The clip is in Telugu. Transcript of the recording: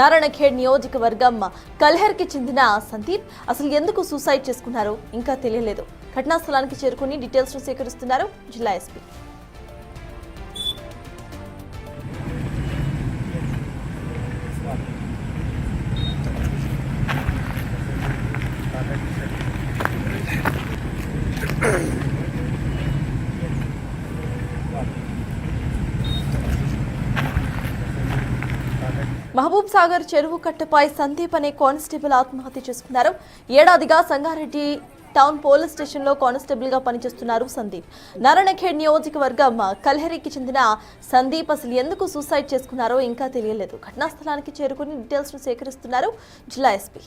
నారాయణఖేడ్ నియోజకవర్గం కల్హర్కి చెందిన సందీప్ అసలు ఎందుకు సూసైడ్ చేసుకున్నారో ఇంకా తెలియలేదు. ఘటనా స్థలానికి చేరుకుని డీటెయిల్స్ ను సేకరిస్తున్నారు జిల్లా ఎస్పీ. మహబూబ్ సాగర్ చెరువు కట్టపై సందీప్ అనే కానిస్టేబుల్ ఆత్మహత్య చేసుకున్నారు. ఏడాదిగా సంగారెడ్డి టౌన్ పోలీస్ స్టేషన్ లో కానిస్టేబుల్ గా పనిచేస్తున్నారు సందీప్. నారాయణఖేడ్ నియోజకవర్గం కల్హరికి చెందిన సందీప్ అసలు ఎందుకు సూసైడ్ చేసుకున్నారో ఇంకా తెలియలేదు. ఘటనా స్థలానికి చేరుకుని డీటెయిల్స్ ను సేకరిస్తున్నారు జిల్లా ఎస్పీ.